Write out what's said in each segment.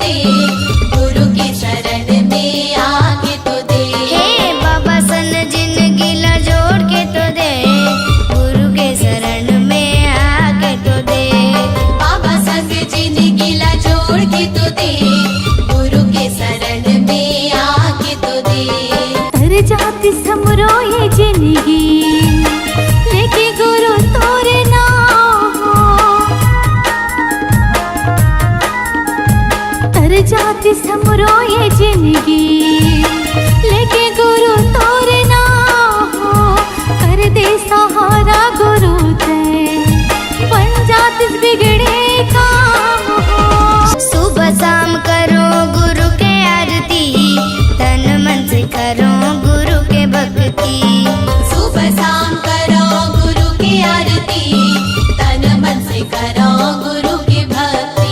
दे, गुरु के शरण में आके तो दे। हे बाबा सन जिंदगी ला जोड़ के तो दे, गुरु के शरण में आके तो दे। बाबा संग जिंदगी ला जोड़ के तो दे, गुरु के शरण में आके तो दे। तर जाती समरो ये जिंदगी लेके गुरु तोरे नाम। तर जाती समरो ये जिंदगी लेके गुरु तोरे नाम। कर दे सहारा गुरु ते, बन जाती बिगड़े काम। सुबह शाम करो गुरु के आरती, तन मन से करो गुरु के भक्ति। सुबह शाम करो गुरु की आरती, तन मन से करो गुरु की भक्ति।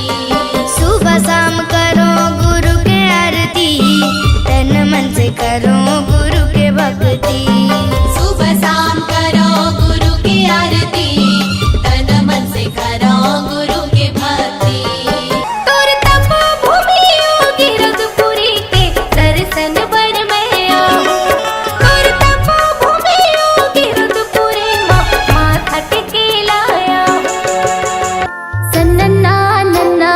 सुबह शाम करो गुरु के आरती, तन मन से करो गुरु के भक्ति। सुबह शाम करो गुरु की आरती, तन मन से करो गुरु की भक्ति। तोर तपो भूमि योगी रघुपुरी के दर्शन बड़ मैया। तोर तपो भूमि योगी रघुपुरी माथा टेके लाया। सन्नन्ना नन्ना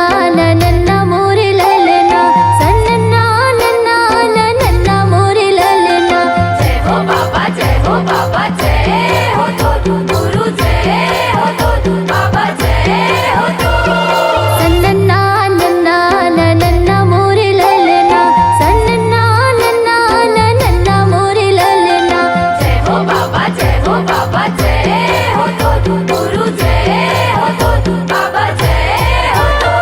नन्ना मोरे ललना, सन्नन्ना नन्ना नन्ना मोरे ललना। जय हो बाबा जय हो तो गुरु जय हो तो बाबा जय हो तो। सन्नन्ना नन्ना नन्ना मोरे ललना, सन्नन्ना नन्ना नन्ना मोरे ललना। जय हो बाबा जय हो तो गुरु जय हो तो बाबा जय हो तो।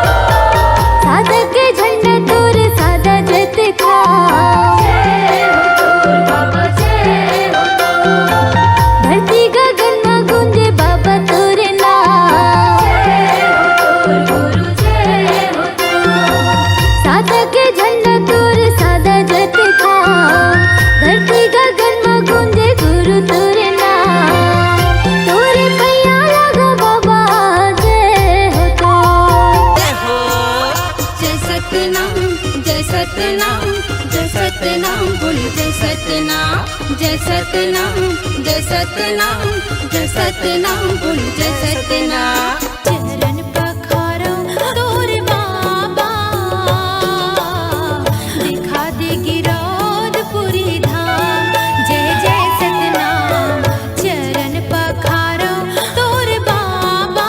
साधक के झंडा तोर सादा जत खा। जय हो तो बाबा जय हो तो। धरती गगन में गूंजे बाबा तोरे नाम। जय हो तो गुरु जय हो तो। साधक के झंडा तोर सादा जत खा। धरती गगन में गूंजे गुरु तोरे नाम। तोरे पैया लगा बाबा जय हो तो। जय सतनाम जय सतनाम जय सतनाम बोल जय सतनाम जय सतनाम जय सतनाम जय सतनाम बोल जय सतनाम। चरण पखारो तोर बाबा, दिखा दे गिरौदपुरी धाम। जय जय सतनाम। चरण पखारो तोर बाबा,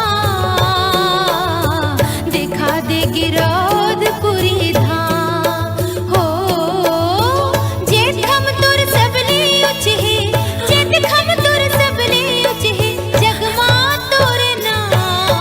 दिखा दे गिरौदपुरी धाम। हो जेठ हम तोर सबले उच है, जेठ हम तोर सबले उच है। जगमा तोर नाम।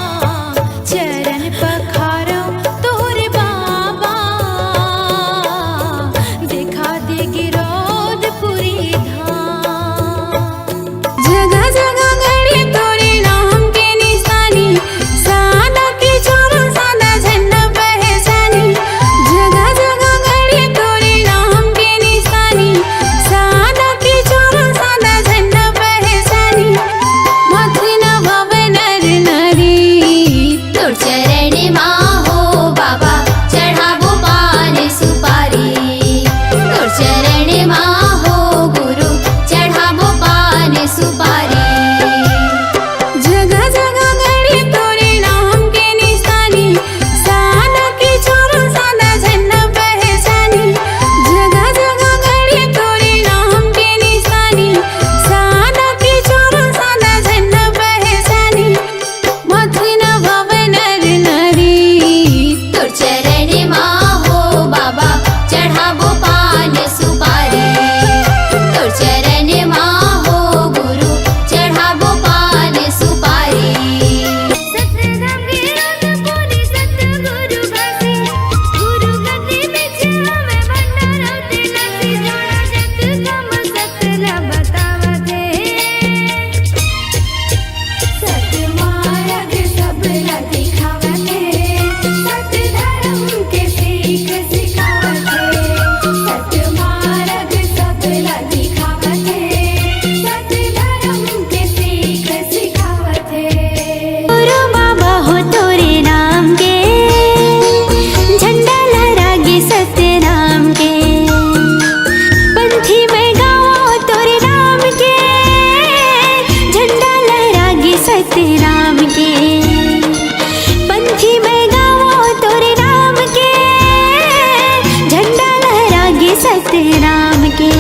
के।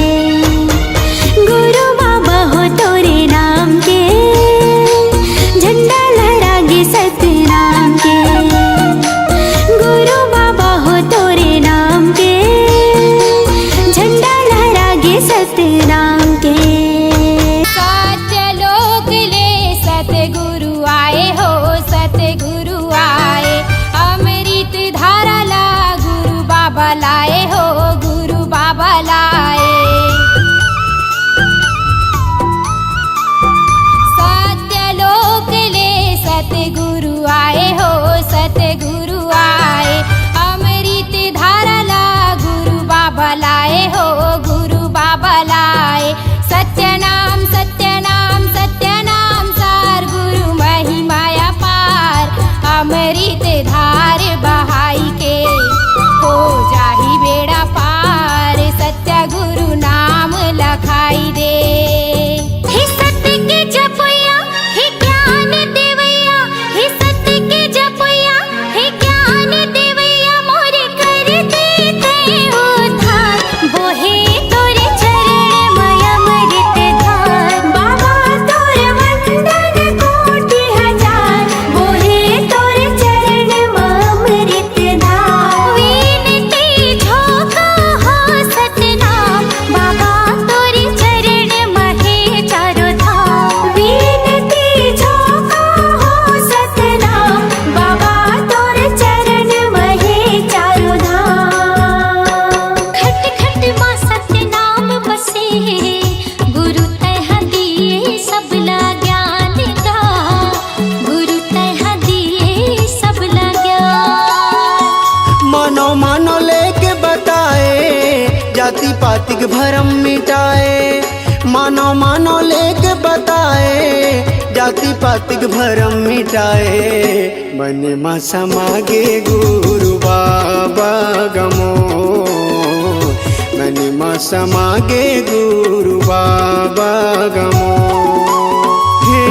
गुरु बाबा हो तोरे नाम के, झंडा लहरागे सतनाम के। गुरु बाबा हो तोरे नाम के, झंडा लहरागे सतनाम के। सत्यलोक ले सतगुरु आए हो, सतगुरु आए। अमृत धारा ला गुरु बाबा लाए हो, गुरु बाबा लाए। सत्यलोक ले सतगुरु आए हो, सतगुरु आए। अमृत धारा ला गुरु बाबा लाए हो, गुरु बाबा लाए। सत्यनाम सत्यनाम सत्यनाम सार, गुरु महिमाया पार। अमृत धार बहाई के हो जाही बेड़ा पार, सत्य गुरु नाम लखाई दे। हे सत्य के जपैया, हे ज्ञान देवैया, हे सत्य के जपैया, हे ज्ञान देवैया। मोरे कर देते उद्धार, बोहे तोरे चरण में अमृत धार। बाबा तोरे वंदन कोटि हजार, बोहे तोरे चरण में अमृत धार। विनती झोंका हो सतनाम, बाबा तोरे चरण में है चारों धाम। विनती झोंका हो सतनाम, बाबा तोरे चरण में है चारों धाम। खट खट माँ सतनाम बसे, गुरु तह दिए सबला ज्ञान का। गुरु तह दिए सबला ज्ञान। मानो मानो लेके बताए, जाति पाति के भरम मिटाए। मानो मानो लेके बताए, जाति पाति के भरम मिटाए। मन में समागे गुरु बाबा गमो, मन में समागे गुरु बाबा गमो। हे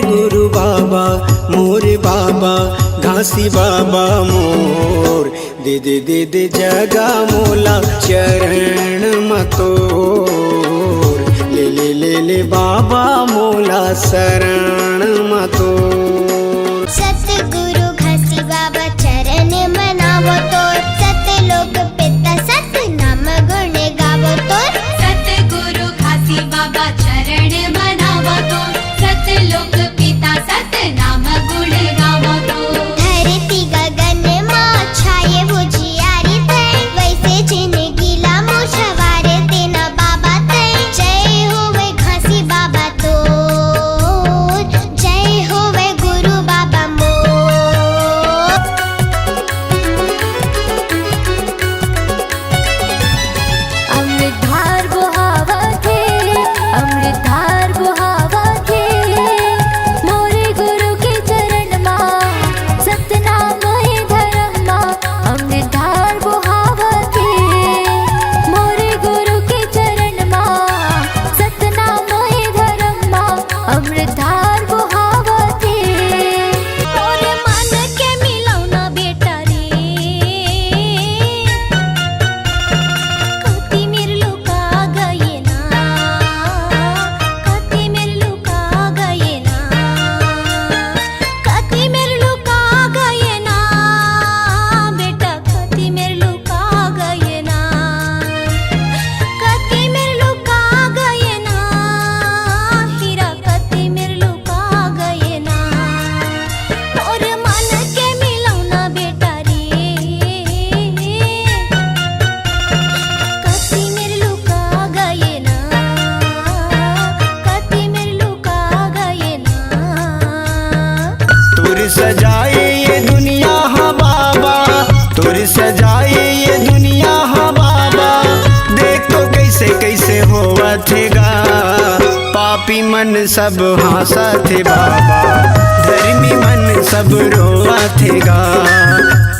गुरु बाबा मोरे बाबा, घासी बाबा मोर। दे दे दे दे जगा मोला चरण मतोर। ले ले ले ले बाबा मोला शरण मतोर। सतगुरु घासी बाबा चरण मनावो तोर। सतलोक पिता सतनाम गुण गावो तोर। सतगुरु घासी बाबा चरण मनावो तो, सतलोक पिता सतनाम गुण गावो तो। धरती गगन माँ छाये उजियारी तय, वैसे जिंदगी ला मुशवार देना बाबा तय। जय होवे घासी बाबा तोर, जय होवे गुरु बाबा मोर। अमृतधार बुहावथे, अमृतधार बुहावथे। मोरे गुरु के चरण माँ, सतनाम है धर्म माँ। अमृतधार बुहावथे, मोरे गुरु के चरण माँ, सतनाम है धर्म माँ। अमृतधार बुहावथे। मोरे मन के मिलौना बेटा रे, कति मेरे लुका गए ना, कति मेरे लुका गए ना। कति मेरे लुका गए ना बेटा, कति मेरे लुका गए ना। कति मेरे लुका गए ना हीरा, कति मेरे लुका गए ना। और मन के मिलौना बेटा रे, कति मेरे लुका गए ना, कति मेरे लुका गए ना। तुर सजाए ये दुनिया हाँ बाबा, तुर सजाए ये दुनिया हाँ बाबा। देख तो कैसे कैसे होवा थेगा, पापी मन सब हंसा थे बाबा। धर्मी मन सब रोवा थेगा।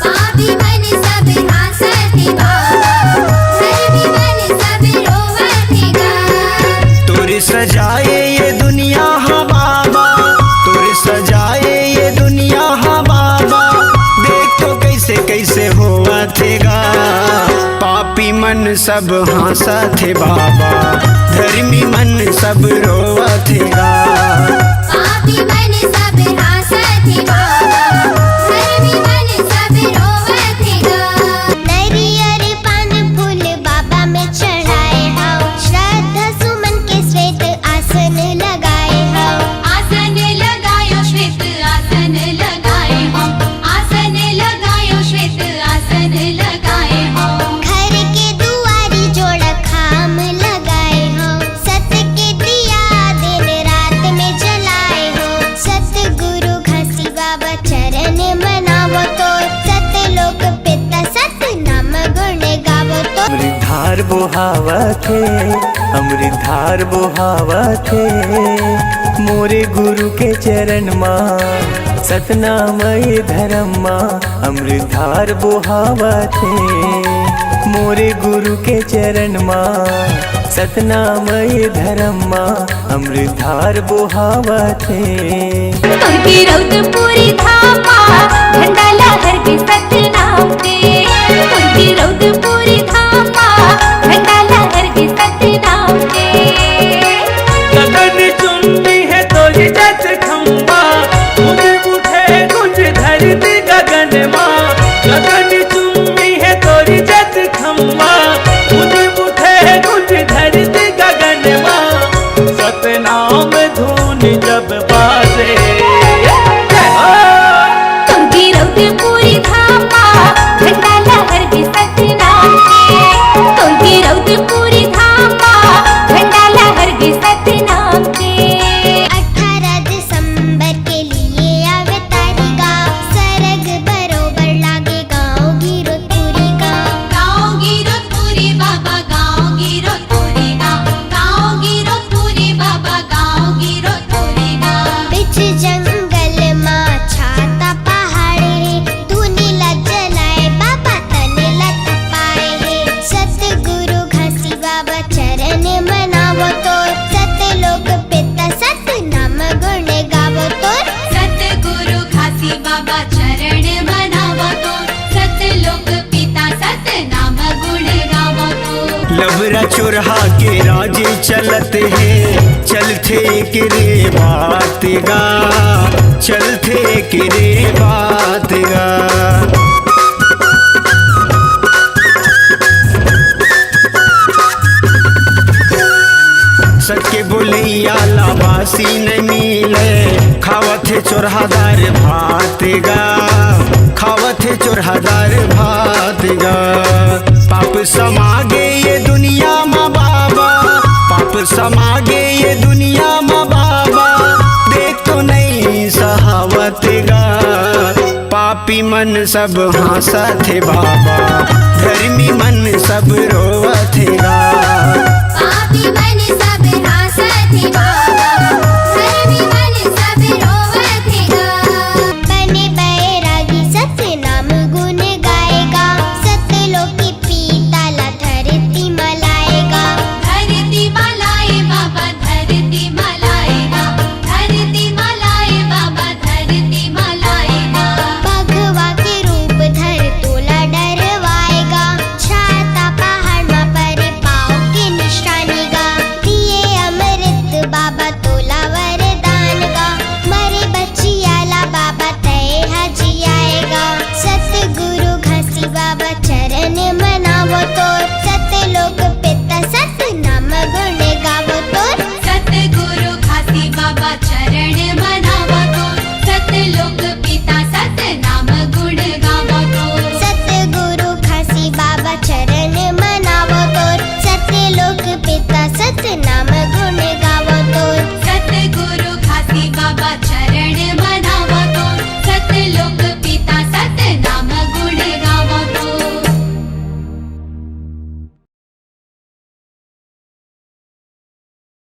पापी मन सब हासती बाबा, धर्मी मन सब रोवतेगा। तुर सजाए ये दुनिया हाँ बाबा, तुर सजाए ये दुनिया हाँ बाबा। देख तो कैसे कैसे होवा थेगा, पापी मन मन सब हंसत बाबा, धर्मी मन सब रोवत गा। पापी मन सब हंसत बाबा, धर्मी मन सब रोवत गा। नरियर पान फूल बाबा में चढ़ाए हाओ, श्रद्धा सुमन के श्वेत आसन लगाए हाओ। आसन लगायो श्वेत आसन लगाए हो, आसन लगायो श्वेत आसन लगाए हो। घर के दुआरी जोड़ खाम लगाए हो, सत्य के दिया दिन रात में जलाए हो। सतगुरु घसी बाबा चरण मनावो तो, सत्य लोक पिता सत्य नाम गुण गावो तो। अमृतधार बोहावथे, अमृतधार बोहावथे, मोरे गुरु के चरण माँ सतनामय धर्म माँ। अमृतधार बोहावथे, मोरे गुरु के चरण माँ सतनामय धर्म माँ। अमृतधार बोहावथे। तुर्की रौद पूरी धामा, झंडा लहर के सतनाम के। तुर्की रौद पूरी धामा, झंडा लहर के सतनाम के। गगन चुम्बी है तोरी जस खम्बा, मुझ उठे कुछ धरती गगन माँ। गगन चुम्बी है तोरी जस खम्बा, मुझ उठे कुछ धरती गगन माँ। सतनाम धुन जब बाजे, तुर्की रौद पूरी धामा, झंडा लहर के सतनाम के। तुर्की रौद पूरी धामा, झंडा लहर के सतनाम के। 18 दिसंबर के लिए अवतारी गाँव, सरग बरोबर लागे गाँव गिरोधपुरी गाँव। गाँव गिरोधपुरी बाबा, गाँव गिरोधपुरी गाँव, गाँव गिरोधपुरी बाबा, गाँव गिरोधपुरी गाँव। बिच जंगल माँ छाता पहाड़े, धुनी ला जलाए बाबा तन ला तपाए है। सतगुरु घसी बाबा चरण मनावो तो, सत्य लोक पिता सत्य नाम गुण गावो तो। सतगुरु घासी बाबा चरण मनावो तो, सत्य लोक पिता सत्य नाम गुण गावो तो। लबरा चोरहा के राजे चलत है, चलते के रे बात गा, चलते के रे बात गा। सके बोलैया लावासी न मिले, खावत है चोरहादार भात गा, खावत है चोरहादार भात गा। पाप समागे ये दुनिया माँ बाबा, पाप समागे ये दुनिया माँ बाबा, देख तो नहीं सहावत गा। पापी मन सब हंसत बाबा, धर्मी मन सब रोवत गा। पापी मन सब हंसत बाबा, धर्मी मन सब रोवत गा। बने बैरागी सत्य नाम गुण गाएगा, सत्य लोक पिता ला धरती मलाएगा। धरती मलाए बाबा, धरती मलाएगा, धरती मलाए बाबा, धरती मलाएगा। भगवा के रूप धर तोला डरवाएगा, छाता पहाड़ मा पर पाँव के निशानी गा। दिए अमृत बाबा तोला वरदान गा, मरे बचियाला बाबा तय हजी आएगा। सतगुरु घसी बाबा चरण मनावो तो, सत्य लोक पिता सत्य नाम गुण गावो तो। सतगुरु घासी बाबा चरण मनावो तो, सत्य लोक